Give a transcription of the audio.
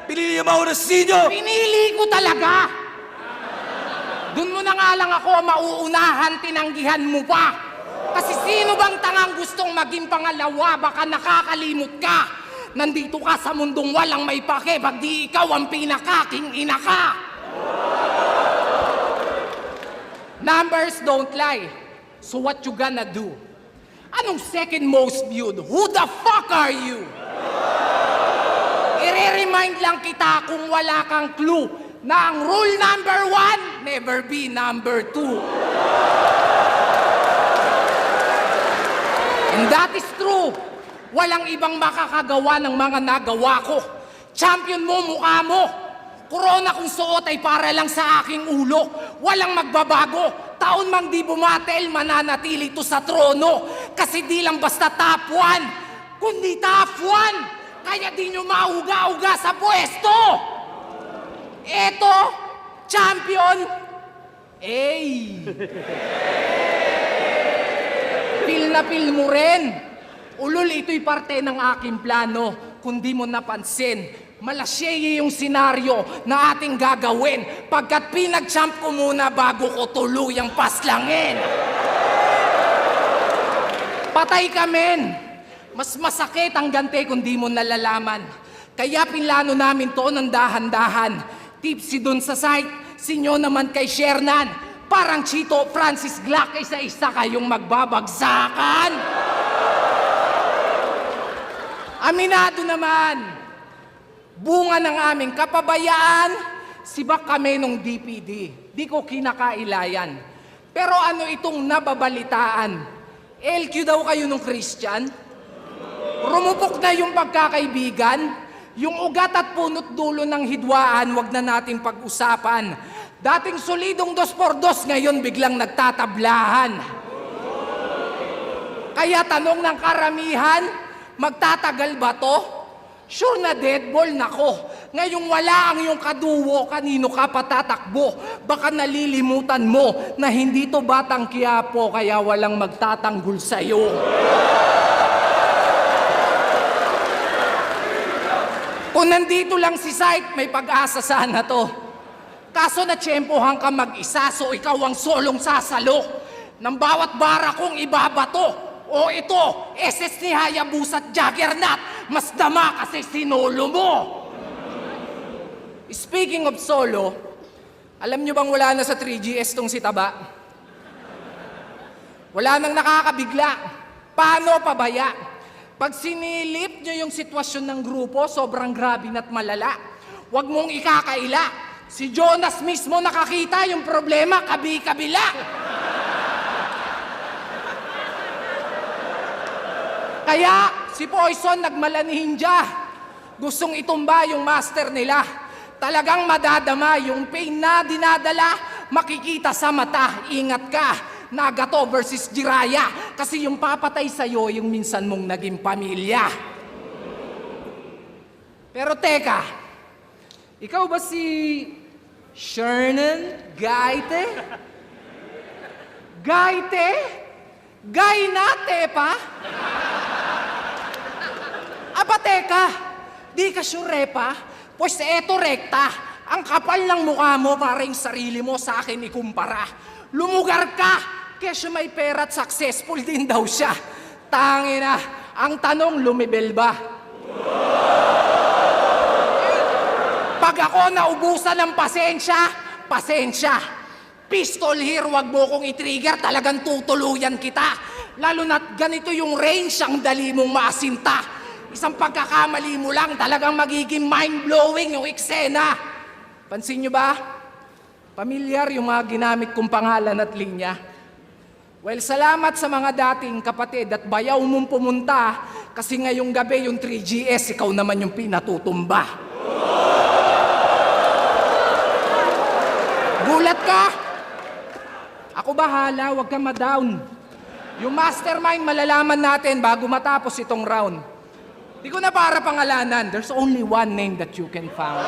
Pinili niyo ba ako ng sinyo? Pinili ko talaga! Doon mo na nga lang ako mauunahan, tinanggihan mo pa. Kasi sino bang tangang gustong maging pangalawa? Baka nakakalimot ka. Nandito ka sa mundong walang may pake, pag di ikaw ang pinakaking ina ka. Numbers don't lie. So what you gonna do? Anong second most viewed? Who the fuck are you? I-remind lang kita kung wala kang clue na ang rule number 1, never be number 2. And that is true. Walang ibang makakagawa ng mga nagawa ko. Champion mo, mukha mo. Corona kung suot ay para lang sa aking ulo. Walang magbabago. Taon mang di bumatel, mananatili to sa trono. Kasi di lang basta top 1, kundi top 1. Kaya di nyo mauga-uga sa pwesto. Eto, champion. Feel na feel mo rin. Ulol, ito'y parte ng aking plano. Kung di mo napansin, malasyeye yung senaryo na ating gagawin pagkat pinag-champ ko muna bago ko tuluyang paslangin. Patay ka, men. Mas masakit ang gante kung di mo nalalaman. Kaya pinlano namin to ng dahan-dahan. Tipsy dun sa site, sinyo naman kay Shernan. Parang Chito, Francis Glock, isa-isa kayong magbabagsakan. Aminado naman, bunga ng aming kapabayaan, sibak kami nung DPD. Di ko kinakailayan. Pero ano itong nababalitaan? LQ daw kayo nung Christian? Rumupok na yung pagkakaibigan? Yung ugat at punot dulo ng hidwaan, wag na nating pag-usapan. Dating solidong 2x2, ngayon biglang nagtatablahan. Kaya tanong ng karamihan, magtatagal ba to? Sure na deadball nako. Ngayong wala ang iyong kaduwo, kanino ka patatakbo? Baka nalilimutan mo na hindi to Batang Quiapo, kaya walang magtatanggol sa'yo. Kung nandito lang si Sight, may pag-asa sana to. Kaso natsyempohan ka mag-isa, so ikaw ang solong sasalo. Nang bawat bara kong ibabato. O ito, SS ni Hayabusa at Juggernaut, mas dama kasi sinolo mo. Speaking of solo, alam nyo bang wala na sa 3GS tong si Taba? Wala nang nakakabigla. Paano pabaya? Pag sinilip nyo yung sitwasyon ng grupo, sobrang grabe na't malala. Huwag mong ikakaila. Si Jonas mismo nakakita yung problema, kabi-kabila. Kaya si Poison nagmalanihinja. Gustong itumba yung master nila. Talagang madadama yung pain na dinadala, makikita sa mata. Ingat ka, Nagato versus Jiraya. Kasi yung papatay sa'yo, yung minsan mong naging pamilya. Pero teka, ikaw ba si Shernan Gaite? Gaite? Gainate pa? Aba teka, di ka sure pa? Pues eto rekta, ang kapal ng mukha mo para yung sarili mo sa akin ikumpara. Lumugar ka, kesyo may pera at successful din daw siya. Tangina, ang tanong lumibel ba? Pag ako naubusan ng pasensya. Pistol here, wag mo kong i-trigger, talagang tutuluyan kita. Lalo na't ganito yung range, ang dali mong maasinta. Isang pagkakamali mo lang, talagang magiging mind-blowing yung eksena. Pansin nyo ba? Pamilyar yung mga ginamit kong pangalan at linya. Well, salamat sa mga dating kapatid at bayaw mong pumunta kasi ngayong gabi yung 3GS, ikaw naman yung pinatutumba. Gulat ka? Ako bahala, huwag kang ma-down. Yung mastermind malalaman natin bago matapos itong round. Di ko na para pangalanan, there's only one name that you can found.